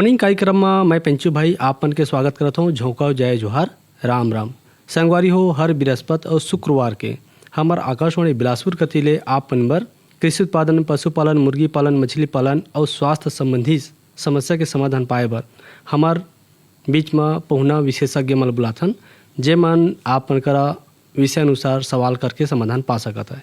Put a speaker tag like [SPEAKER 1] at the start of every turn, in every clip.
[SPEAKER 1] Phoning कार्यक्रम में मैं पंचू भाई आप मन के स्वागत करता हूँ। झोंकाव जय जोहार राम राम। संगवारी हो हर बृहस्पति और शुक्रवार के हमार आकाशवाणी बिलासपुर कतीले आप मन बर कृषि उत्पादन, पशुपालन, मुर्गी पालन, मछली पालन और स्वास्थ्य संबंधी समस्या के समाधान पाए बर हमार बीच में पहुना विशेषज्ञ मन बुलाथन, जे मन आप मन करा विषय अनुसार सवाल करके समाधान पा सकता है।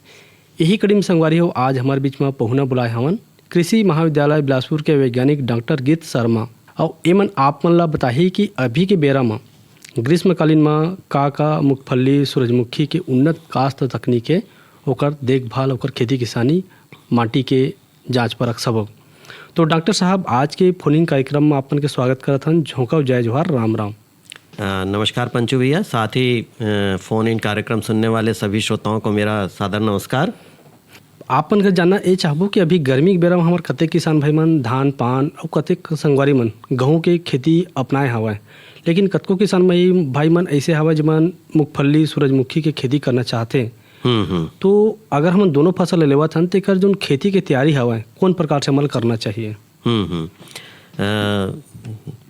[SPEAKER 1] यही कड़ी में संगवारी हो आज हमारे बीच में पहुना बुलाए हवन कृषि महाविद्यालय बिलासपुर के वैज्ञानिक डॉक्टर गीत शर्मा। और एमन आप मन ला बताही कि अभी के बेरा में ग्रीष्मकालीन में का मूंगफली, सूरजमुखी के उन्नत काश्त तकनीक है, ओकर देखभाल, ओकर खेती किसानी, माटी के जांच परख सबक। तो डॉक्टर साहब आज के फोनिंग कार्यक्रम में आपन के स्वागत करत हन। झोंकाव जय जोहार राम राम।
[SPEAKER 2] नमस्कार पंचू भैया, साथ ही फ़ोन इन कार्यक्रम सुनने वाले सभी श्रोताओं को मेरा सादर नमस्कार।
[SPEAKER 1] आपन के जानना ये चाहबो कि अभी गर्मी के बेरा में हमार कतेक किसान भाई मन धान पान और कतेक संगवारी मन गेहूँ के खेती अपनाए हवय, लेकिन कतको किसान भाई मन ऐसे हवय जमन मूंगफली, सूरजमुखी के खेती करना चाहते। तो अगर हम दोनों फसल लेवत हन तो जो खेती की तैयारी हवय कौन प्रकार से अमल करना चाहिए?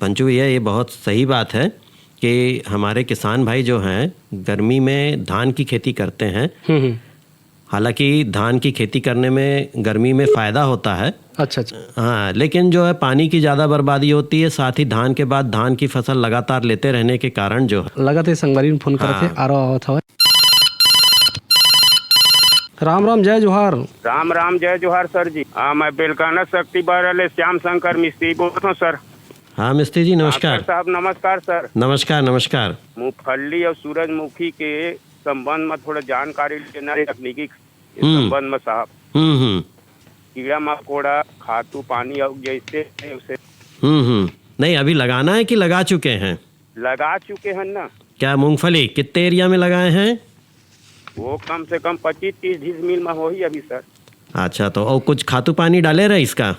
[SPEAKER 2] पंचू भैया ये बहुत सही बात है कि हमारे किसान भाई जो हैं गर्मी में धान की खेती करते हैं। हालांकि धान की खेती करने में गर्मी में फ़ायदा होता है।
[SPEAKER 1] अच्छा।
[SPEAKER 2] हाँ, लेकिन जो है पानी की ज़्यादा बर्बादी होती है, साथ ही धान के बाद धान की फसल लगातार लेते रहने के कारण जो है
[SPEAKER 1] लगातार संगवारी में फोन करके आ रहा था। राम राम जय जोहार।
[SPEAKER 3] राम राम जय जोहार सर जी। मैं बेलकाना शक्ति बारले श्याम शंकर मिस्त्री बोलता हूँ सर।
[SPEAKER 2] हाँ मिस्त्री जी नमस्कार।
[SPEAKER 3] साहब नमस्कार सर।
[SPEAKER 2] नमस्कार नमस्कार।
[SPEAKER 3] मूंगफली और सूरजमुखी के संबंध में थोड़ा जानकारी लेना है तकनीकी संबंध में साहब। कीड़ा मकोड़ा, खातू पानी और जैसे उसे
[SPEAKER 2] नहीं अभी लगाना है कि लगा चुके हैं?
[SPEAKER 3] लगा चुके हैं ना।
[SPEAKER 2] क्या मूंगफली कितने एरिया में लगाए हैं?
[SPEAKER 3] वो कम से कम 25-30 डिसमिल में हो ही अभी सर।
[SPEAKER 2] अच्छा, तो और कुछ खातू पानी डाले रहे इसका?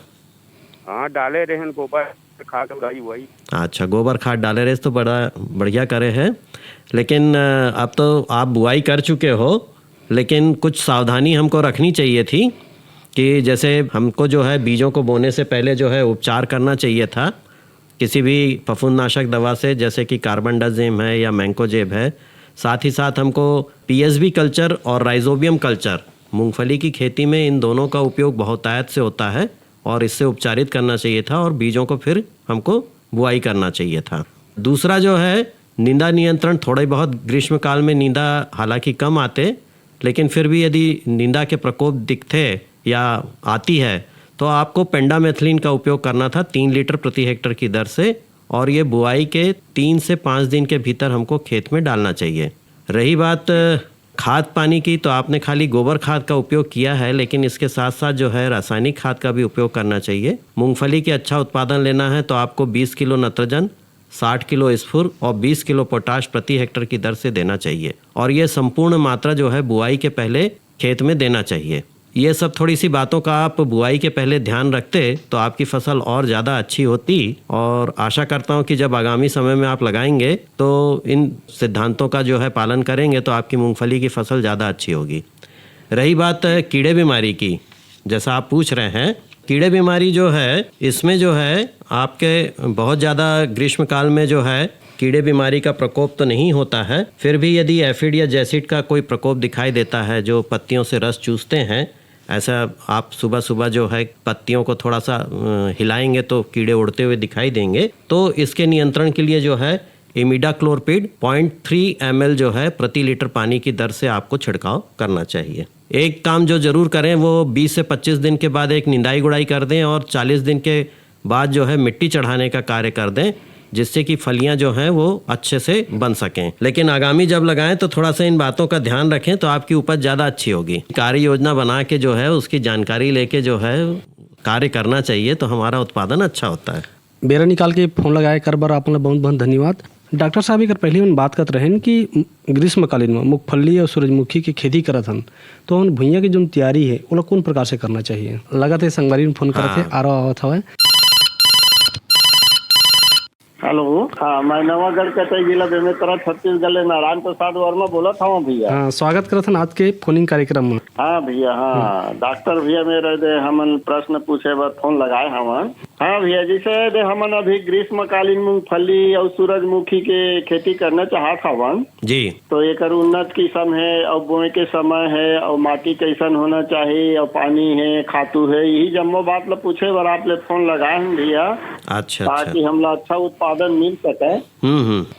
[SPEAKER 3] हाँ डाले रहे हैं, गोबर खाद वही।
[SPEAKER 2] अच्छा, गोबर खाद डाले रहे तो बड़ा बढ़िया करे हैं। लेकिन अब तो आप बुआई कर चुके हो, लेकिन कुछ सावधानी हमको रखनी चाहिए थी कि जैसे हमको जो है बीजों को बोने से पहले जो है उपचार करना चाहिए था किसी भी फफूंदनाशक दवा से, जैसे कि कार्बनडाजिम है या मैंकोजेब है। साथ ही साथ हमको पीएसबी कल्चर और राइजोबियम कल्चर, मूंगफली की खेती में इन दोनों का उपयोग बहुतायत से होता है और इससे उपचारित करना चाहिए था और बीजों को फिर हमको बुआई करना चाहिए था। दूसरा जो है नींदा नियंत्रण, थोड़े बहुत ग्रीष्म काल में नींदा हालांकि कम आते, लेकिन फिर भी यदि नींदा के प्रकोप दिखते या आती है तो आपको पेंडामेथिलीन का उपयोग करना था 3 लीटर प्रति हेक्टर की दर से, और ये बुआई के 3 से 5 दिन के भीतर हमको खेत में डालना चाहिए। रही बात खाद पानी की, तो आपने खाली गोबर खाद का उपयोग किया है, लेकिन इसके साथ साथ जो है रासायनिक खाद का भी उपयोग करना चाहिए। मूंगफली के अच्छा उत्पादन लेना है तो आपको 20 किलो नत्रजन, 60 किलो स्फुर और 20 किलो पोटाश प्रति हेक्टर की दर से देना चाहिए, और ये संपूर्ण मात्रा जो है बुआई के पहले खेत में देना चाहिए। ये सब थोड़ी सी बातों का आप बुआई के पहले ध्यान रखते तो आपकी फसल और ज़्यादा अच्छी होती, और आशा करता हूँ कि जब आगामी समय में आप लगाएंगे तो इन सिद्धांतों का जो है पालन करेंगे तो आपकी मूंगफली की फसल ज़्यादा अच्छी होगी। रही बात कीड़े बीमारी की, जैसा आप पूछ रहे हैं, कीड़े बीमारी जो है इसमें जो है आपके बहुत ज़्यादा ग्रीष्म काल में जो है कीड़े बीमारी का प्रकोप तो नहीं होता है, फिर भी यदि एफिड या जैसिड का कोई प्रकोप दिखाई देता है जो पत्तियों से रस चूसते हैं, ऐसा आप सुबह सुबह जो है पत्तियों को थोड़ा सा हिलाएंगे तो कीड़े उड़ते हुए दिखाई देंगे, तो इसके नियंत्रण के लिए जो है इमिडाक्लोरपिड 0.3 ml जो है प्रति लीटर पानी की दर से आपको छिड़काव करना चाहिए। एक काम जो ज़रूर करें वो 20 से 25 दिन के बाद एक निंदाई गुड़ाई कर दें और 40 दिन के बाद जो है मिट्टी चढ़ाने का कार्य कर दें, जिससे कि फलियां जो हैं वो अच्छे से बन सकें। लेकिन आगामी जब लगाएं तो थोड़ा सा इन बातों का ध्यान रखें तो आपकी उपज ज़्यादा अच्छी होगी। कार्य योजना बना के जो है उसकी जानकारी लेके जो है कार्य करना चाहिए तो हमारा उत्पादन अच्छा होता है।
[SPEAKER 1] बेरा निकाल के फोन लगाए कर बार आपने बहुत बहुत धन्यवाद। डॉक्टर साहब एक पहले हम बात करते रहें कि ग्रीष्मकालीन में मूंगफली और सूरजमुखी की खेती करत हन तो हम भुइयाँ की जो तैयारी है वो कौन प्रकार से करना चाहिए? लगातार संगवारी में फोन करते आ रहा था।
[SPEAKER 4] हेलो, हाँ मैं नवागढ़ कटई जिला बेमेतरा छत्तीसगढ़ नारायण प्रसाद वर्मा बोला था भैया।
[SPEAKER 1] हाँ स्वागत करत हन आज के फोनिंग कार्यक्रम में।
[SPEAKER 4] हाँ भैया, हाँ डॉक्टर भैया मेरे हमन प्रश्न पूछे बर फोन लगाए हमन। हाँ भैया, जैसे दे हमन अभी ग्रीष्मकालीन मूंगफली और सूरजमुखी के खेती करना चाहत हवन,
[SPEAKER 2] जी।
[SPEAKER 4] तो एकर उन्नत किस्म है और बोए के समय है और माटी कैसन होना चाहिए और पानी है, खातू है, यही जम्मो बात ला पूछे बर आप ले फोन लगाए हैं भैया,
[SPEAKER 2] अच्छा
[SPEAKER 4] ताकि हमला अच्छा उत्पादन मिल सके।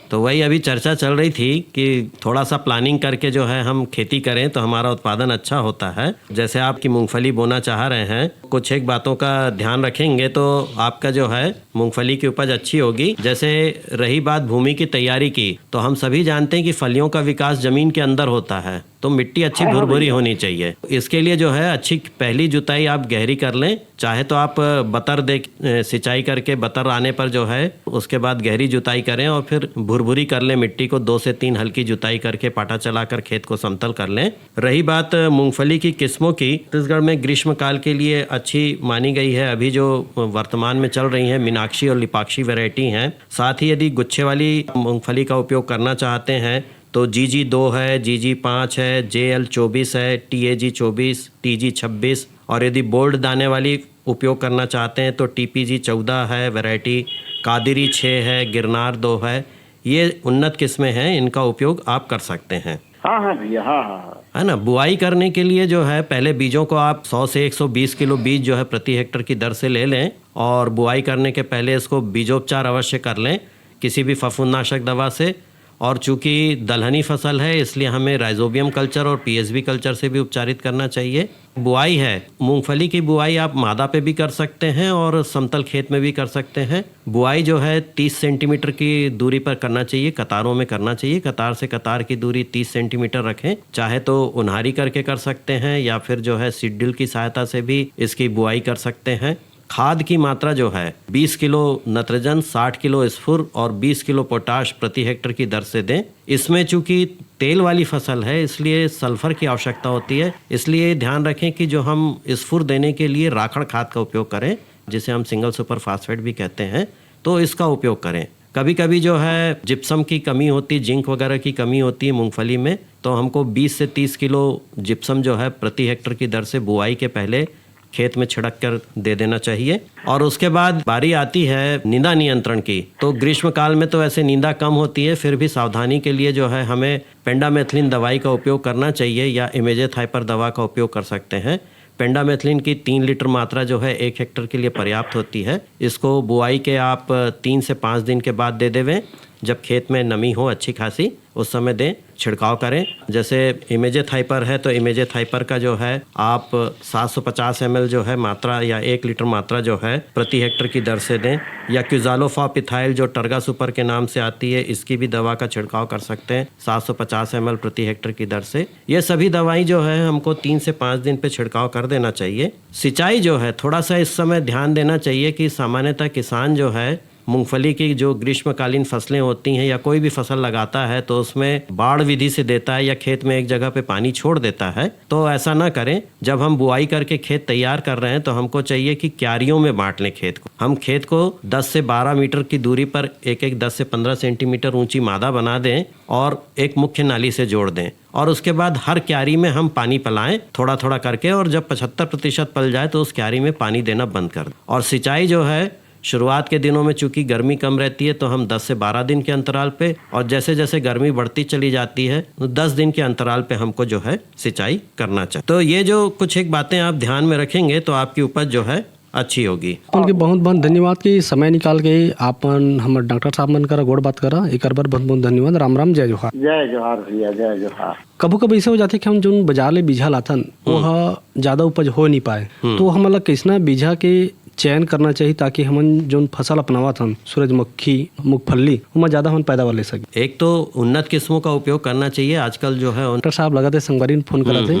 [SPEAKER 2] तो वही अभी चर्चा चल रही थी कि थोड़ा सा प्लानिंग करके जो है हम खेती करें तो हमारा उत्पादन अच्छा होता है। जैसे आपकी मूंगफली बोना चाह रहे हैं, कुछ एक बातों का ध्यान रखेंगे तो आपका जो है मूंगफली की उपज अच्छी होगी। जैसे रही बात भूमि की तैयारी की, तो हम सभी जानते हैं कि फलियों का विकास जमीन के अंदर होता है, तो मिट्टी अच्छी भुरभुरी होनी चाहिए। इसके लिए जो है अच्छी पहली जुताई आप गहरी कर लें, चाहे तो आप बतर दे सिंचाई करके बतर आने पर जो है उसके बाद गहरी जुताई करें और फिर भुरभुरी कर लें मिट्टी को, 2 से 3 हल्की जुताई करके पाटा चलाकर खेत को समतल कर लें। रही बात मूंगफली की किस्मों की, छत्तीसगढ़ में ग्रीष्मकाल के लिए अच्छी मानी गई है अभी जो वर्तमान में चल रही है मीनाक्षी और लिपाक्षी वैरायटी हैं। साथ ही यदि गुच्छे वाली मूंगफली का उपयोग करना चाहते हैं तो GG2 है, GG5 है, JL24 है, TAG 24, TG 26 और यदि बोल्ड दाने वाली उपयोग करना चाहते हैं तो TPG 14 है वैरायटी, कादिरी 6 है, गिरनार 2 है। ये उन्नत किस्में हैं, इनका उपयोग आप कर सकते हैं।
[SPEAKER 4] हाँ भैया, हाँ।
[SPEAKER 2] है ना। बुआई करने के लिए जो है पहले बीजों को आप 100 से 120 किलो बीज जो है प्रति हेक्टर की दर से ले लें और बुआई करने के पहले इसको बीजोपचार अवश्य कर लें किसी भी फफूंदनाशक दवा से। और चूंकि दलहनी फसल है इसलिए हमें राइजोबियम कल्चर और PSB कल्चर से भी उपचारित करना चाहिए। बुआई है, मूंगफली की बुआई आप मादा पे भी कर सकते हैं और समतल खेत में भी कर सकते हैं। बुआई जो है 30 सेंटीमीटर की दूरी पर करना चाहिए, कतारों में करना चाहिए। कतार से कतार की दूरी 30 सेंटीमीटर रखें। चाहे तो उन्हारी करके कर सकते हैं या फिर जो है सीड ड्रिल की सहायता से भी इसकी बुआई कर सकते हैं। खाद की मात्रा जो है 20 किलो नत्रजन, 60 किलो स्फुर और 20 किलो पोटाश प्रति हेक्टर की दर से दें। इसमें चूंकि तेल वाली फसल है इसलिए सल्फर की आवश्यकता होती है, इसलिए ध्यान रखें कि जो हम स्फुर देने के लिए राखड़ खाद का उपयोग करें, जिसे हम सिंगल सुपर फास्फेट भी कहते हैं, तो इसका उपयोग करें। कभी कभी जो है जिप्सम की कमी होती, जिंक वगैरह की कमी होती है मूंगफली में, तो हमको 20 से 30 किलो जिप्सम जो है प्रति हेक्टर की दर से बुआई के पहले खेत में छिड़क कर दे देना चाहिए। और उसके बाद बारी आती है नींदा नियंत्रण की। तो ग्रीष्म काल में तो ऐसे नींदा कम होती है, फिर भी सावधानी के लिए जो है हमें पेंडामेथिलिन दवाई का उपयोग करना चाहिए या इमेजेथाइपर दवा का उपयोग कर सकते हैं। पेंडामेथिलिन की 3 लीटर मात्रा जो है 1 हेक्टर के लिए पर्याप्त होती है। इसको बुआई के आप 3 से 5 दिन के बाद दे देवें, जब खेत में नमी हो अच्छी खासी उस समय दें, छिड़काव करें। जैसे इमेजेथाइपर है तो इमेजेथाइपर का जो है आप 750 ml जो है मात्रा या 1 लीटर मात्रा जो है प्रति हेक्टर की दर से दें। या क्यूजालोफॉपिथाइल जो टर्गा सुपर के नाम से आती है, इसकी भी दवा का छिड़काव कर सकते हैं 750 ml प्रति हेक्टर की दर से। ये सभी दवाई जो है हमको 3 से 5 दिन पे छिड़काव कर देना चाहिए। सिंचाई जो है थोड़ा सा इस समय ध्यान देना चाहिए कि सामान्यतः किसान जो है मूंगफली की जो ग्रीष्मकालीन फसलें होती हैं या कोई भी फसल लगाता है तो उसमें बाढ़ विधि से देता है या खेत में एक जगह पे पानी छोड़ देता है। तो ऐसा ना करें। जब हम बुआई करके खेत तैयार कर रहे हैं तो हमको चाहिए कि क्यारियों में बांट लें खेत को। हम खेत को 10 से 12 मीटर की दूरी पर एक 10 से 15 सेंटीमीटर ऊंची मादा बना दें और एक मुख्य नाली से जोड़ दें। और उसके बाद हर क्यारी में हम पानी पिलाएं थोड़ा थोड़ा करके, और जब 75% पल जाए तो उस क्यारी में पानी देना बंद कर दें। और सिंचाई जो है शुरुआत के दिनों में चूंकि गर्मी कम रहती है तो हम 10 से 12 दिन के अंतराल पे, और जैसे जैसे गर्मी बढ़ती चली जाती है तो 10 दिन के अंतराल पे हमको जो है सिंचाई करना चाहिए। तो ये जो कुछ एक बातें आप ध्यान में रखेंगे तो आपकी उपज जो है अच्छी होगी।
[SPEAKER 1] उनके बहुत बहुत धन्यवाद कि समय निकाल के आपन हमारे डॉक्टर साहब मन करा गोड़ बात करा। एक बार बहुत बहुत धन्यवाद। राम राम, जय जोहार।
[SPEAKER 4] जय जोहार भैया, जय जोहार।
[SPEAKER 1] कभू कभी ऐसे हो जाते कि हम जो बाजार ले बीजा लाथन वो ज्यादा उपज हो नहीं पाए, तो हमला कैसना बीजा के चयन करना चाहिए ताकि हम जो फसल अपनावा था सूरजमुखी मूंगफली उनमें ज्यादा हम पैदावार ले सके।
[SPEAKER 2] एक तो उन्नत किस्मों का उपयोग करना चाहिए। आजकल जो है
[SPEAKER 1] डॉक्टर साहब लगाते संगवारी ने फोन करा थे।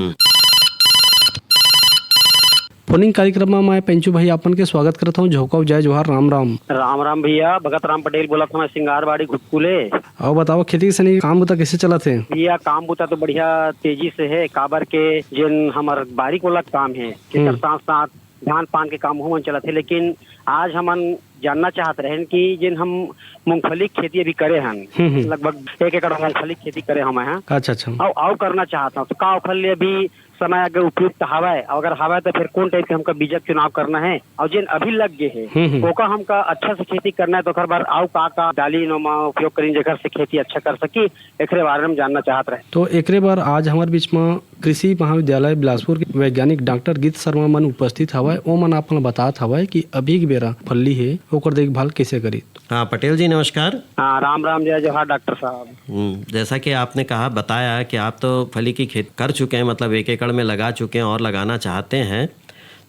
[SPEAKER 1] फोनिंग कार्यक्रम में मैं पेंचू भाई आपन के स्वागत करता हूँ। झोंकाव जय जोहार, राम राम।
[SPEAKER 5] राम राम भैया, भगत राम पटेल बोला था मैं, सिंगारबाड़ी घुटकुले।
[SPEAKER 1] और बताओ खेती से काम बुता कैसे चला थे?
[SPEAKER 5] भैया काम बुता तो बढ़िया तेजी से है। काबर के जिन हमार बारीक वाला काम है साथ साथ धान पान के काम हुआ चला थे। लेकिन आज हमन जानना चाहते रहे कि जिन हम मूंगफली की खेती अभी करे हैं, लगभग 1 एकड़ मूंगफली की खेती करे हम हैं।
[SPEAKER 1] अच्छा।
[SPEAKER 5] और करना चाहता हूँ तो का ओखर लिए अभी समय अगर उपयुक्त हवा है, अगर हवा है तो फिर कौन टाइप के हमका बीजक चुनाव करना है, और जिन अभी लग गए है ओका हमका अच्छा से खेती करना है, तो हर बार आओ का डाली नोमा उपयोग करें जगह से खेती अच्छा कर सकी, एकरे बारे में जानना चाहत रहे।
[SPEAKER 1] तो एकरे बार आज हमारे बीच में कृषि महाविद्यालय बिलासपुर के वैज्ञानिक डॉक्टर गीत शर्मा मन उपस्थित हवा, वो मन आपन बतात हवा कि अभी के बेरा फल्ली है ओकर देखभाल कैसे करी।
[SPEAKER 2] हाँ पटेल जी नमस्कार।
[SPEAKER 5] हाँ राम राम जय जोहार डॉक्टर साहब।
[SPEAKER 2] जैसा कि आपने कहा बताया कि आप तो फली की खेती कर चुके हैं, मतलब 1 एकड़ में लगा चुके हैं और लगाना चाहते हैं,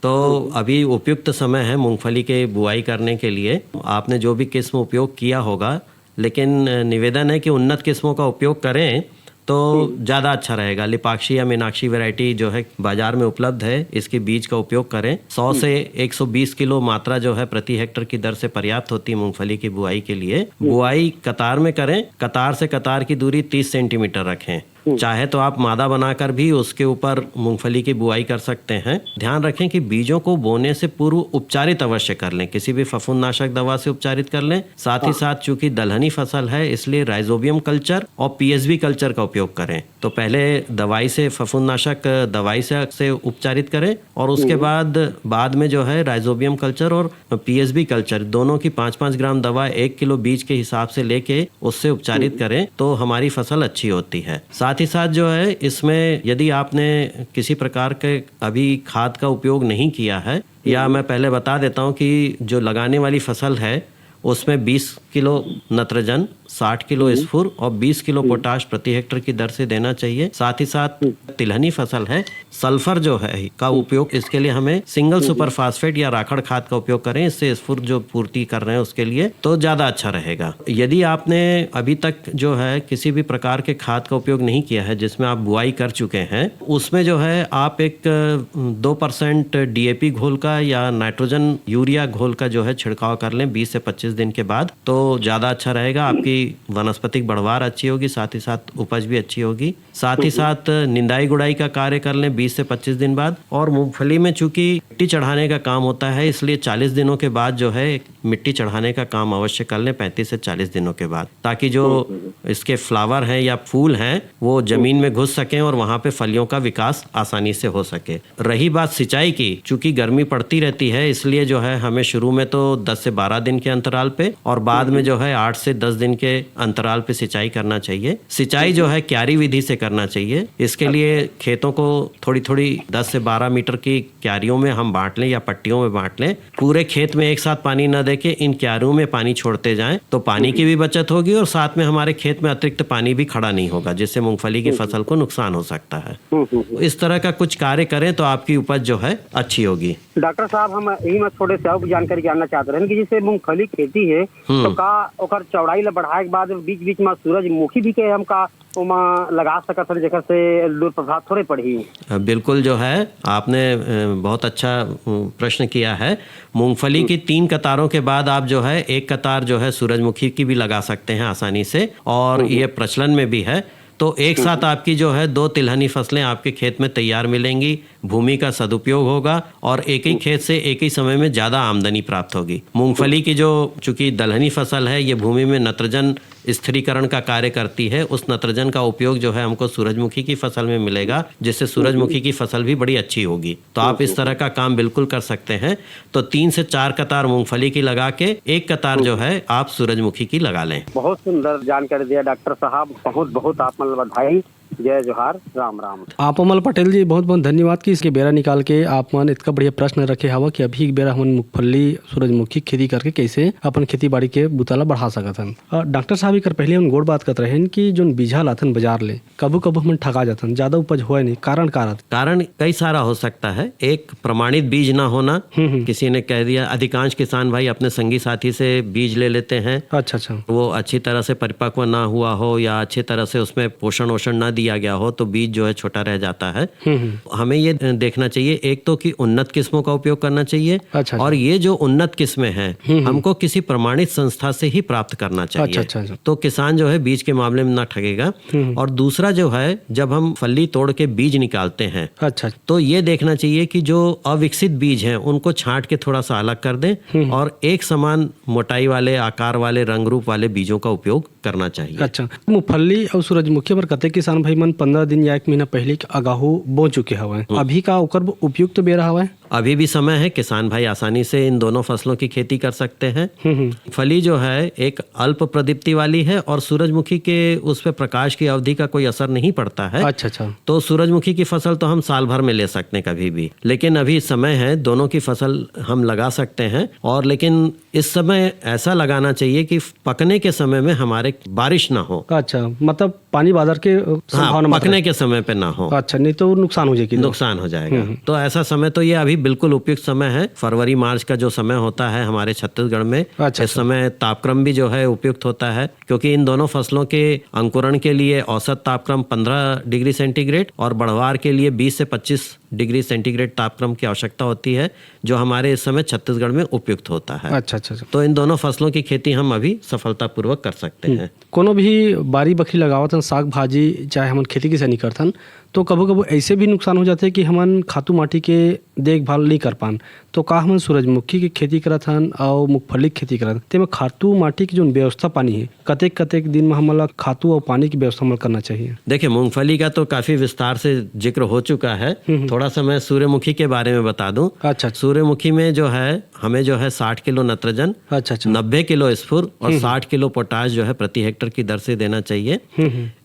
[SPEAKER 2] तो अभी उपयुक्त समय है मूंगफली के बुआई करने के लिए। आपने जो भी किस्म उपयोग किया होगा, लेकिन निवेदन है कि उन्नत किस्मों का उपयोग करें तो ज़्यादा अच्छा रहेगा। लिपाक्षी या मीनाक्षी वैरायटी जो है बाजार में उपलब्ध है, इसके बीज का उपयोग करें। 100 से 120 किलो मात्रा जो है प्रति हेक्टर की दर से पर्याप्त होती है मूंगफली की बुआई के लिए। बुआई कतार में करें, कतार से कतार की दूरी 30 सेंटीमीटर रखें। चाहे तो आप मादा बनाकर भी उसके ऊपर मूंगफली की बुआई कर सकते हैं। ध्यान रखें कि बीजों को बोने से पूर्व उपचारित अवश्य कर लें, किसी भी फफूंदनाशक दवा से उपचारित कर लें। साथ ही साथ चूंकि दलहनी फसल है इसलिए राइजोबियम कल्चर और पीएसबी कल्चर का उपयोग करें। तो पहले दवाई से फफूंदनाशक दवाई से उपचारित करें और उसके बाद में जो है राइजोबियम कल्चर और पीएसबी कल्चर दोनों की 5-5 ग्राम दवा 1 किलो बीज के हिसाब से लेके उससे उपचारित करें तो हमारी फसल अच्छी होती है। साथ ही साथ जो है इसमें यदि आपने किसी प्रकार के अभी खाद का उपयोग नहीं किया है, या मैं पहले बता देता हूं कि जो लगाने वाली फसल है उसमें 20 किलो नत्रजन, 60 किलो स्फुर और 20 किलो पोटाश प्रति हेक्टर की दर से देना चाहिए। साथ ही साथ तिलहनी फसल है, सल्फर जो है का उपयोग इसके लिए हमें सिंगल सुपर फास्फेट या राखड़ खाद का उपयोग करें, इससे स्फुर जो पूर्ति कर रहे हैं उसके लिए तो ज़्यादा अच्छा रहेगा। यदि आपने अभी तक जो है किसी भी प्रकार के खाद का उपयोग नहीं किया है जिसमें आप बुआई कर चुके हैं, उसमें जो है आप एक 2% DAP घोल का या नाइट्रोजन यूरिया घोल का जो है छिड़काव कर लें 20 से 25 दिन के बाद, तो ज़्यादा अच्छा रहेगा। आपकी वनस्पतिक बढ़वार अच्छी होगी, साथ ही साथ उपज भी अच्छी होगी। साथ ही साथ निंदाई गुड़ाई का कार्य कर लें 20 से 25 दिन बाद। और मूंगफली में चूंकि मिट्टी चढ़ाने का काम होता है इसलिए 40 दिनों के बाद जो है मिट्टी चढ़ाने का काम अवश्य कर लें 35 से 40 दिनों के बाद, ताकि जो इसके फ्लावर हैं या फूल हैं वो जमीन में घुस सकें और वहाँ पे फलियों का विकास आसानी से हो सके। रही बात सिंचाई की, चूंकि गर्मी पड़ती रहती है इसलिए जो है हमें शुरू में तो 10 से 12 दिन के अंतराल पे और बाद में जो है 8 से 10 दिन के अंतराल पे सिंचाई करना चाहिए। सिंचाई जो है क्यारी विधि से करना चाहिए। इसके लिए खेतों को थोड़ी थोड़ी 10 से 12 मीटर की क्यारियों में हम बांट लें या पट्टियों में बांट लें। पूरे खेत में एक साथ पानी न देके इन क्यारियों में पानी छोड़ते जाएं तो पानी की भी बचत होगी और साथ में हमारे खेत में अतिरिक्त पानी भी खड़ा नहीं होगा, जिससे मूंगफली की फसल को नुकसान हो सकता है। इस तरह का कुछ कार्य करें तो आपकी उपज जो है अच्छी होगी।
[SPEAKER 5] डॉक्टर साहब हम यही में थोड़े से और जानकारी जानना चाहते हैं कि जैसे मूंगफली खेती है तो का ओकर चौड़ाई ला बढ़ाए के बाद बीच बीच में सूरजमुखी भी के हम का ओमा लगा सकत हन जेकर से लूर प्रभाव थोड़े पड़ी।
[SPEAKER 2] बिल्कुल जो है आपने बहुत अच्छा प्रश्न किया है। मूंगफली की 3 कतारों के बाद आप जो है एक कतार जो है सूरजमुखी की भी लगा सकते हैं आसानी से, और ये प्रचलन में भी है। तो एक साथ आपकी जो है 2 तिलहनी फसलें आपके खेत में तैयार मिलेंगी, भूमि का सदुपयोग होगा और एक ही खेत से एक ही समय में ज़्यादा आमदनी प्राप्त होगी। मूंगफली की जो चूंकि दलहनी फसल है ये भूमि में नत्रजन स्थिरीकरण का कार्य करती है, उस नत्रजन का उपयोग जो है हमको सूरजमुखी की फसल में मिलेगा, जिससे सूरजमुखी की फसल भी बड़ी अच्छी होगी। तो आप इस तरह का काम बिल्कुल कर सकते हैं। तो 3 से 4 कतार मूंगफली की लगा के एक कतार जो है आप सूरजमुखी की लगा लें।
[SPEAKER 5] बहुत सुंदर जानकारी दिया डॉक्टर साहब, बहुत बहुत आप बधाई। जय जोहार, राम राम।
[SPEAKER 1] आप अमल पटेल जी बहुत बहुत धन्यवाद कि इसके बेरा निकाल के आप मन इतना बढ़िया प्रश्न रखे हवा कि अभी एक बेरा हम मूंगफली सूरजमुखी खेती करके कैसे अपन खेती बाड़ी के बुताला बढ़ा सकत हन। डॉक्टर साहब कर पहले हम गोड़ बात करते रहे कि जो बीजा लाथन बाजार ले कबू कबू हम ठगा जाथन, ज्यादा उपज हुआ नहीं, कारण
[SPEAKER 2] कई सारा हो सकता है। एक प्रमाणित बीज ना होना, किसी ने कह दिया, अधिकांश किसान भाई अपने संगी साथी से बीज ले लेते हैं।
[SPEAKER 1] अच्छा,
[SPEAKER 2] वो अच्छी तरह से परिपक्व ना हुआ हो या अच्छी तरह से उसमें पोषण वोषण ना दिया गया हो तो बीज जो है छोटा रह जाता है। हमें ये देखना चाहिए एक तो कि उन्नत किस्मों का उपयोग करना चाहिए।
[SPEAKER 1] अच्छा,
[SPEAKER 2] और ये जो उन्नत किस्में हैं हमको किसी प्रमाणित संस्था से ही प्राप्त करना चाहिए।
[SPEAKER 1] अच्छा।
[SPEAKER 2] तो किसान जो है बीज के मामले में ना ठगेगा। और दूसरा जो है जब हम फली तोड़ के बीज निकालते हैं तो ये देखना चाहिए कि जो अविकसित बीज हैं उनको छांट के थोड़ा सा अलग कर दें और एक समान मोटाई वाले, आकार वाले, रंग रूप वाले बीजों का उपयोग करना चाहिए।
[SPEAKER 1] अच्छा, मूंगफली और सूरजमुखी पर कते किसान भाई भाई मन 15 दिन या 1 महीना पहले के अगाहू बो चुके हवे, अभी का ओकर उपयुक्त बेरा हवे?
[SPEAKER 2] अभी भी समय है, किसान भाई आसानी से इन दोनों फसलों की खेती कर सकते हैं। फली जो है एक अल्प प्रदीप्ति वाली है और सूरजमुखी के उस पे प्रकाश की अवधि का कोई असर नहीं पड़ता है।
[SPEAKER 1] अच्छा।
[SPEAKER 2] तो सूरजमुखी की फसल तो हम साल भर में ले सकते हैं कभी भी, लेकिन अभी समय है, दोनों की फसल हम लगा सकते हैं। और लेकिन इस समय ऐसा लगाना चाहिए कि पकने के समय में हमारे बारिश ना हो।
[SPEAKER 1] अच्छा, मतलब पानी बादल के संभावना मत
[SPEAKER 2] पकने के समय पे ना हो।
[SPEAKER 1] अच्छा, नहीं तो नुकसान हो जाएगी।
[SPEAKER 2] नुकसान हो जाएगा। तो ऐसा समय तो ये अभी बिल्कुल उपयुक्त समय है। फरवरी मार्च का जो समय होता है हमारे छत्तीसगढ़ में, इस समय तापक्रम भी जो है उपयुक्त होता है, क्योंकि इन दोनों फसलों के अंकुरण के लिए औसत तापक्रम 15 डिग्री सेंटीग्रेड और बढ़वार के लिए 20 से 25 डिग्री सेंटीग्रेड तापक्रम की आवश्यकता होती है, जो हमारे इस समय छत्तीसगढ़ में उपयुक्त होता है।
[SPEAKER 1] अच्छा।
[SPEAKER 2] तो इन दोनों फसलों की खेती हम अभी सफलतापूर्वक कर सकते हैं।
[SPEAKER 1] कोनो भी बारी बखरी लगावत हन, साग भाजी चाहे हमन खेती किसानी करथन, तो कबो कबो ऐसे भी नुकसान हो जाते हैं कि हमन खातू माटी के देखभाल नहीं कर पान। तो का हमन सूरजमुखी की खेती करत हन और मूंगफली की खेती करत, तेमा खातू माटी की जो व्यवस्था पानी है, कतेक दिन में हमन ला खातू और पानी की व्यवस्था हमन करना चाहिए? देखिए,
[SPEAKER 2] मूंगफली का तो काफी विस्तार से जिक्र हो चुका है। थोड़ा सा मैं सूर्यमुखी के बारे में बता दूं।
[SPEAKER 1] अच्छा।
[SPEAKER 2] सूर्यमुखी में जो है हमें जो है 60 किलो नत्रजन, 90 किलो स्फुर और 60 किलो पोटाश जो है प्रति हेक्टर की दर से देना चाहिए।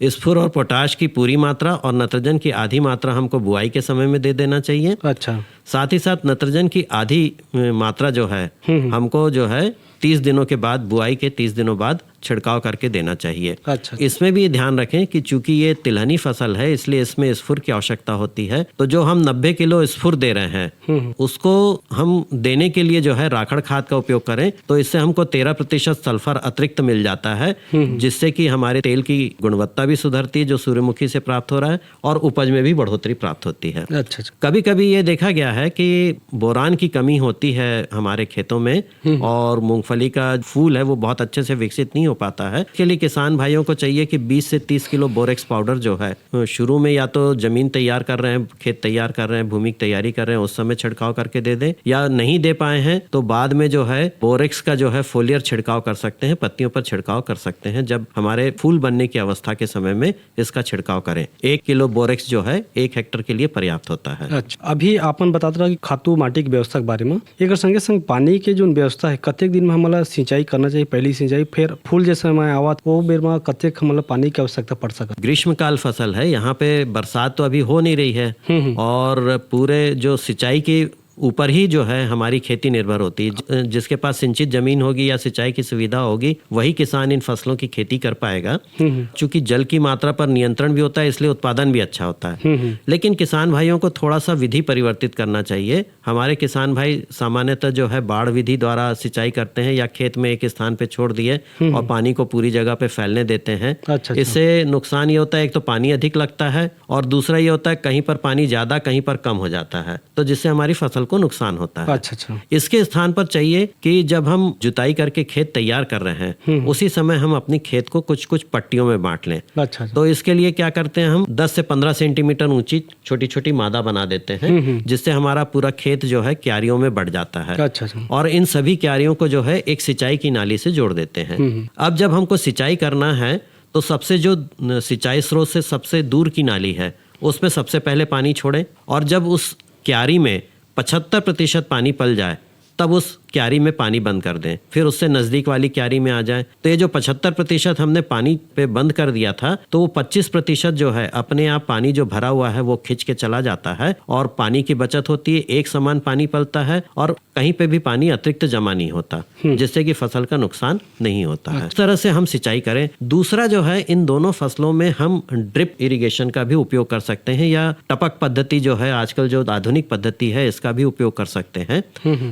[SPEAKER 2] स्फुर और पोटाश की पूरी मात्रा और नत्रजन की आधी मात्रा हमको बुआई के समय में दे देना चाहिए।
[SPEAKER 1] अच्छा।
[SPEAKER 2] साथ ही साथ नत्रजन की आधी मात्रा जो है हमको जो है 30 दिनों के बाद, बुआई के 30 दिनों बाद छिड़काव करके देना चाहिए।
[SPEAKER 1] अच्छा।
[SPEAKER 2] इसमें भी ध्यान रखें कि चूंकि ये तिलहनी फसल है, इसलिए इसमें स्फुर की आवश्यकता होती है। तो जो हम 90 किलो स्फुर दे रहे हैं उसको हम देने के लिए जो है राखड़ खाद का उपयोग करें, तो इससे हमको 13% सल्फर अतिरिक्त मिल जाता है, जिससे कि हमारे तेल की गुणवत्ता भी सुधरती है जो सूर्यमुखी से प्राप्त हो रहा है, और उपज में भी बढ़ोतरी प्राप्त होती है।
[SPEAKER 1] अच्छा।
[SPEAKER 2] कभी कभी ये देखा गया है कि बोरान की कमी होती है हमारे खेतों में और मूंगफली का फूल है वो बहुत अच्छे से विकसित नहीं हो पाता है। इसके लिए किसान भाइयों को चाहिए कि 20 से 30 किलो बोरेक्स पाउडर जो है शुरू में, या तो जमीन तैयार कर रहे हैं, खेत तैयार कर रहे हैं, भूमि की तैयारी कर रहे हैं, उस समय छिड़काव करके दे दें, या नहीं दे पाए हैं तो बाद में जो है बोरेक्स का जो है फोलियर छिड़काव कर सकते हैं, पत्तियों पर छिड़काव कर सकते हैं। जब हमारे फूल बनने की अवस्था के समय में इसका छिड़काव करें। 1 किलो बोरेक्स जो है 1 हेक्टर के लिए पर्याप्त होता है।
[SPEAKER 1] अच्छा, अभी आपन बताते रहा कि खातू माटी की व्यवस्था के बारे में, एक संगे संग पानी के जो व्यवस्था है, कतेक दिन में हमारा सिंचाई करना चाहिए? पहली सिंचाई, फिर फूल जैसे समय आवत वो बेर में कतेक हमारा पानी की आवश्यकता पड़ सकता?
[SPEAKER 2] ग्रीष्मकाल फसल है, यहाँ पे बरसात तो अभी हो नहीं रही है और पूरे जो सिंचाई की ऊपर ही जो है हमारी खेती निर्भर होती है। जिसके पास सिंचित जमीन होगी या सिंचाई की सुविधा होगी वही किसान इन फसलों की खेती कर पाएगा। चूंकि जल की मात्रा पर नियंत्रण भी होता है, इसलिए उत्पादन भी अच्छा होता है। लेकिन किसान भाइयों को थोड़ा सा विधि परिवर्तित करना चाहिए। हमारे किसान भाई सामान्यतः जो है बाढ़ विधि द्वारा सिंचाई करते हैं, या खेत में एक स्थान पे छोड़ दिए और पानी को पूरी जगह पे फैलने देते हैं। इससे नुकसान ये होता है, एक तो पानी अधिक लगता है और दूसरा ये होता है कहीं पर पानी ज्यादा, कहीं पर कम हो जाता है, तो जिससे हमारी फसल को नुकसान होता है।
[SPEAKER 1] अच्छा।
[SPEAKER 2] इसके स्थान पर चाहिए कि जब हम जुताई करके खेत तैयार कर रहे हैं उसी समय हम अपनी खेत को कुछ कुछ पट्टियों में बांट लें।
[SPEAKER 1] अच्छा।
[SPEAKER 2] तो इसके लिए क्या करते हैं, हम 10 से 15 सेंटीमीटर ऊंची छोटी छोटी मादा बना देते हैं, जिससे हमारा पूरा खेत जो है क्यारियों में बढ़ जाता है।
[SPEAKER 1] अच्छा।
[SPEAKER 2] और इन सभी क्यारियों को जो है एक सिंचाई की नाली से जोड़ देते हैं। अब जब हमको सिंचाई करना है तो सबसे जो सिंचाई स्रोत से सबसे दूर की नाली है उसमें सबसे पहले पानी छोड़ें, और जब उस क्यारी में 75% पानी पल जाए तब उस क्यारी में पानी बंद कर दें, फिर उससे नजदीक वाली क्यारी में आ जाएं। तो ये जो 75% हमने पानी पे बंद कर दिया था, तो वो 25% जो है अपने आप पानी जो भरा हुआ है वो खिंच के चला जाता है और पानी की बचत होती है, एक समान पानी पलता है और कहीं पे भी पानी अतिरिक्त जमा नहीं होता, जिससे कि फसल का नुकसान नहीं होता है। इस तरह से हम सिंचाई करें। दूसरा जो है, इन दोनों फसलों में हम ड्रिप इरिगेशन का भी उपयोग कर सकते हैं, या टपक पद्धति जो है आजकल जो आधुनिक पद्धति है इसका भी उपयोग कर सकते हैं।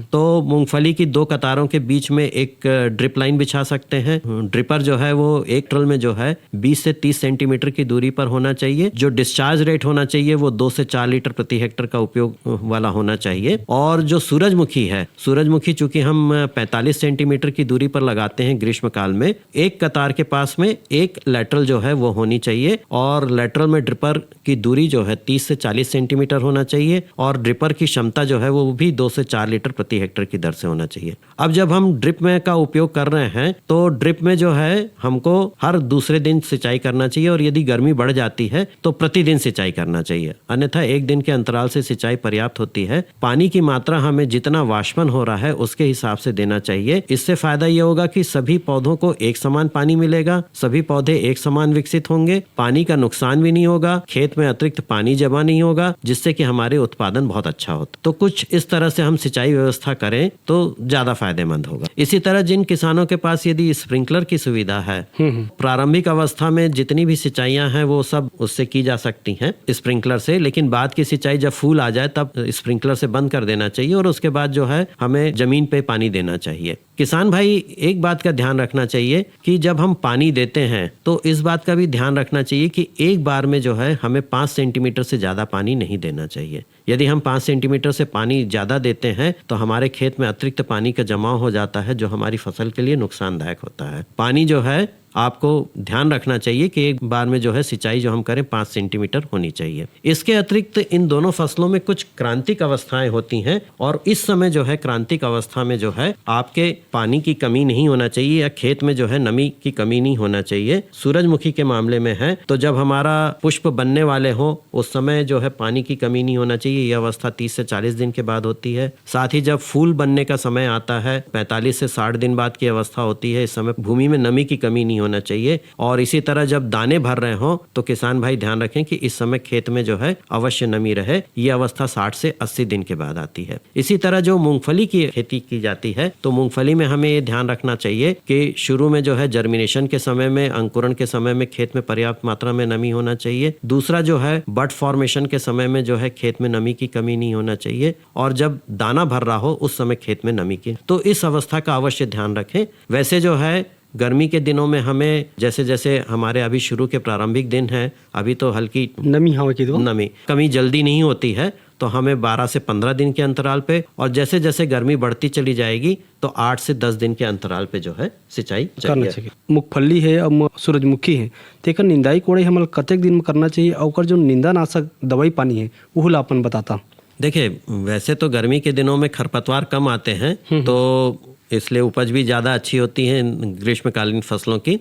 [SPEAKER 2] तो मूंगफली की 2 कतारों के बीच में एक ड्रिप लाइन बिछा सकते हैं। ड्रिपर जो है वो एक ट्रल में जो है 20 से 30 सेंटीमीटर की दूरी पर होना चाहिए। जो डिस्चार्ज रेट होना चाहिए वो 2 से 4 लीटर प्रति हेक्टर का उपयोग वाला होना चाहिए। और जो सूरजमुखी है, सूरजमुखी चूंकि हम 45 सेंटीमीटर की दूरी पर लगाते हैं ग्रीष्म काल में, एक कतार के पास में एक लेटरल जो है वो होनी चाहिए, और लेटरल में ड्रिपर की दूरी जो है 30 से 40 सेंटीमीटर होना चाहिए, और ड्रिपर की क्षमता जो है वो भी 2 से 4 लीटर प्रति हेक्टर की दर से होना चाहिए। अब जब हम ड्रिप में का उपयोग कर रहे हैं तो ड्रिप में जो है हमको हर दूसरे दिन सिंचाई करना चाहिए, और यदि गर्मी बढ़ जाती है तो प्रतिदिन सिंचाई करना चाहिए, अन्यथा एक दिन के अंतराल से सिंचाई पर्याप्त होती है। पानी की मात्रा हमें जितना वाष्पन हो रहा है उसके हिसाब से देना चाहिए। इससे फायदा ये होगा कि सभी पौधों को एक समान पानी मिलेगा, सभी पौधे एक समान विकसित होंगे, पानी का नुकसान भी नहीं होगा, खेत में अतिरिक्त पानी जमा नहीं होगा, जिससे कि हमारे उत्पादन बहुत अच्छा होता। तो कुछ इस तरह से हम सिंचाई व्यवस्था करें तो ज्यादा फायदेमंद होगा। इसी तरह जिन किसानों के पास यदि स्प्रिंकलर की सुविधा है, प्रारंभिक अवस्था में जितनी भी सिंचाइयां हैं वो सब उससे की जा सकती हैं स्प्रिंकलर से, लेकिन बाद की सिंचाई जब फूल आ जाए तब स्प्रिंकलर से बंद कर देना चाहिए, और उसके बाद जो है हमें जमीन पे पानी देना चाहिए। किसान भाई एक बात का ध्यान रखना चाहिए कि जब हम पानी देते हैं तो इस बात का भी ध्यान रखना चाहिए कि एक बार में जो है हमें 5 सेंटीमीटर से ज़्यादा पानी नहीं देना चाहिए। यदि हम 5 सेंटीमीटर से पानी ज़्यादा देते हैं तो हमारे खेत में अतिरिक्त पानी का जमाव हो जाता है, जो हमारी फसल के लिए नुकसानदायक होता है। पानी जो है आपको ध्यान रखना चाहिए कि एक बार में जो है सिंचाई जो हम करें 5 सेंटीमीटर होनी चाहिए। इसके अतिरिक्त इन दोनों फसलों में कुछ क्रांतिक अवस्थाएं होती हैं, और इस समय जो है क्रांतिक अवस्था में जो है आपके पानी की कमी नहीं होना चाहिए, या खेत में जो है नमी की कमी नहीं होना चाहिए। सूरजमुखी के मामले में है तो जब हमारा पुष्प बनने वाले हो उस समय जो है पानी की कमी नहीं होना चाहिए। यह अवस्था 30 से 40 दिन के बाद होती है। साथ ही जब फूल बनने का समय आता है 45 से 60 दिन बाद की अवस्था होती है। इस समय भूमि में नमी की कमी नहीं होना चाहिए। और इसी तरह जब दाने भर रहे हो तो किसान भाई ध्यान रखें कि इस समय खेत में जो है अवश्य नमी रहे। ये अवस्था 60 से 80 दिन के बाद आती है। इसी तरह जो मूंगफली की खेती की जाती है तो मूंगफली में हमें ये ध्यान रखना चाहिए कि शुरू में जो है जर्मिनेशन के समय में, अंकुरण के समय में खेत में पर्याप्त मात्रा में नमी होना चाहिए। दूसरा जो है बड फॉर्मेशन के समय में जो है खेत में नमी की कमी नहीं होना चाहिए, और जब दाना भर रहा हो उस समय खेत में नमी की, तो इस अवस्था का अवश्य ध्यान रखें। वैसे जो है गर्मी के दिनों में हमें जैसे जैसे हमारे अभी शुरू के प्रारंभिक दिन हैं, अभी तो हल्की
[SPEAKER 1] नमी हवा की दो
[SPEAKER 2] नमी कमी जल्दी नहीं होती है, तो हमें 12 से 15 दिन के अंतराल पे, और जैसे जैसे गर्मी बढ़ती चली जाएगी तो 8 से 10 दिन के अंतराल पे जो है सिंचाई
[SPEAKER 1] करना चाहिए। मूंगफली है और सूरजमुखी है, तेकर निंदाई कोड़ाई हमल कतेक दिन में करना चाहिए, और ओकर जो निंदानाशक दवाई पानी है वो ला अपन बताता।
[SPEAKER 2] देखिए, वैसे तो गर्मी के दिनों में खरपतवार कम आते हैं, तो इसलिए उपज भी ज़्यादा अच्छी होती है ग्रीष्मकालीन फसलों की,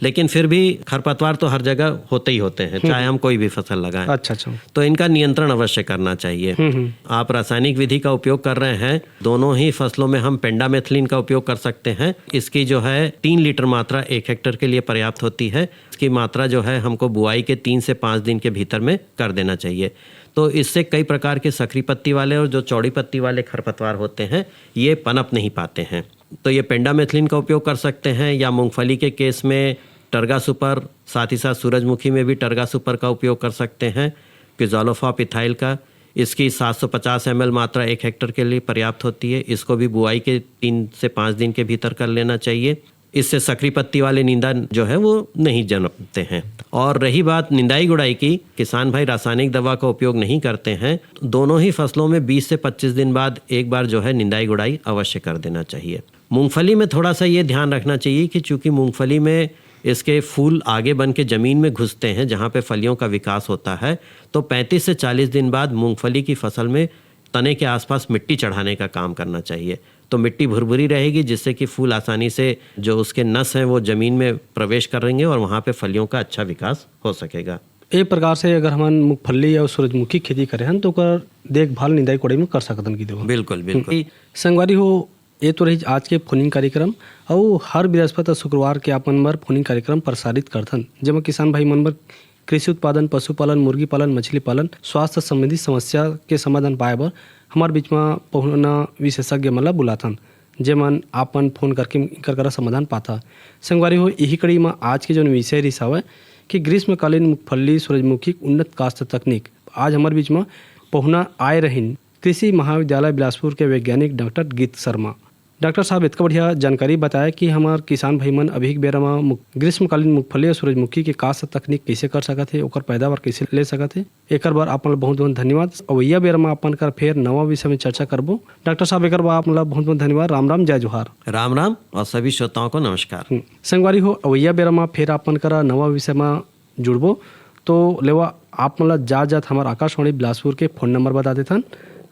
[SPEAKER 2] लेकिन फिर भी खरपतवार तो हर जगह होते ही होते हैं, चाहे हम कोई भी फसल लगाएं।
[SPEAKER 1] अच्छा।
[SPEAKER 2] तो इनका नियंत्रण अवश्य करना चाहिए। आप रासायनिक विधि का उपयोग कर रहे हैं, दोनों ही फसलों में हम पेंडामेथिलीन का उपयोग कर सकते हैं। इसकी जो है 3 लीटर मात्रा 1 हेक्टेयर के लिए पर्याप्त होती है। इसकी मात्रा जो है हमको बुआई के 3 से 5 दिन के भीतर में कर देना चाहिए। तो इससे कई प्रकार के सकरी पत्ती वाले और जो चौड़ी पत्ती वाले खरपतवार होते हैं ये पनप नहीं पाते हैं। तो ये पेंडामेथिलीन का उपयोग कर सकते हैं, या मूंगफली के केस में टर्गा सुपर, साथ ही साथ सूरजमुखी में भी टर्गा सुपर का उपयोग कर सकते हैं, क्विज़ोलोफॉप इथाइल का। इसकी 750 ml मात्रा 1 हेक्टेयर के लिए पर्याप्त होती है। इसको भी बुआई के 3 से 5 दिन के भीतर कर लेना चाहिए। इससे सकरी पत्ती वाले नींदा जो है वो नहीं जन्मते हैं। और रही बात निंदाई गुड़ाई की, किसान भाई रासायनिक दवा का उपयोग नहीं करते हैं। दोनों ही फसलों में 20 से 25 दिन बाद एक बार जो है निंदाई गुड़ाई अवश्य कर देना चाहिए। मूंगफली में थोड़ा सा ये ध्यान रखना चाहिए कि चूंकि मूंगफली में इसके फूल आगे बन के ज़मीन में घुसते हैं जहाँ पे फलियों का विकास होता है, तो 35 से 40 दिन बाद मूंगफली की फसल में तने के आसपास मिट्टी चढ़ाने का काम करना चाहिए। तो मिट्टी भुरभुरी रहेगी, जिससे कि फूल आसानी से जो उसके नस हैं वो ज़मीन में प्रवेश करेंगे और वहाँ पे फलियों का अच्छा विकास हो सकेगा।
[SPEAKER 1] एक प्रकार से अगर हम मूंगफली और सूरजमुखी खेती करें हन तो ओकर देखभाल निंदाई कोड़ाई में कर सकतन की देव।
[SPEAKER 2] बिल्कुल बिल्कुल।
[SPEAKER 1] संगवारी हो, ये तो रही आज के फोनिंग कार्यक्रम, और हर बृहस्पति और शुक्रवार के अपन बर फोनिंग कार्यक्रम प्रसारित करथन, जेमा किसान भाई मन बर कृषि उत्पादन, पशुपालन, मुर्गी पालन, मछली पालन, स्वास्थ्य संबंधी समस्या के समाधान पाए बर हमारे बीच में पहुना विशेषज्ञ मतलब बुलाथन, जेमन आपन फोन करके कर समाधान पाता। संगवारी हो, यही कड़ी में आज के जो विषय रिसावे कि ग्रीष्मकालीन मूंगफली सूरजमुखी उन्नत काश्त तकनीक। आज हमारे बीच में पहुना आए रहीन कृषि महाविद्यालय बिलासपुर के वैज्ञानिक डॉक्टर गीत शर्मा। डॉक्टर साहब इतना बढ़िया जानकारी बताया कि हमारे किसान भाई मन अभी बेरा में ग्रीष्मकालीन मूंगफली और सूरजमुखी के काश्त तकनीक कैसे कर सकते हैं, ओकर पैदावार कैसे ले सकते हैं। एक बार अपन बहुत बहुत धन्यवाद। अवैया बेरा में अपन कर फिर नवा विषय में चर्चा करबो। डॉक्टर साहब एक बार आप बहुत बहुत धन्यवाद। राम राम, जय जोहार।
[SPEAKER 2] राम राम और सभी श्रोताओं को नमस्कार।
[SPEAKER 1] संगवारी हो, अवैया बेरा में फिर अपन कर नवा विषय में जुड़बो। तो लेवा आप मतलब जात हमारे आकाशवाणी बिलासपुर के फ़ोन नंबर बता देथन।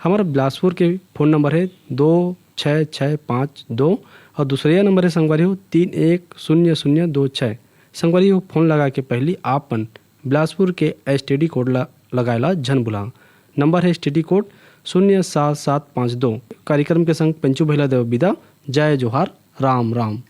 [SPEAKER 1] हमारा बिलासपुर के फ़ोन नंबर है 2 6652 और दूसरा नंबर है संगवारी हो 310026। संगवारी हो फोन लगा के पहली आपन बिलासपुर के STD कोड लगाएला झन भुला। नंबर है STD कोड 07752। कार्यक्रम के संग पंचू भैला देव विदा। जय जोहार, राम राम।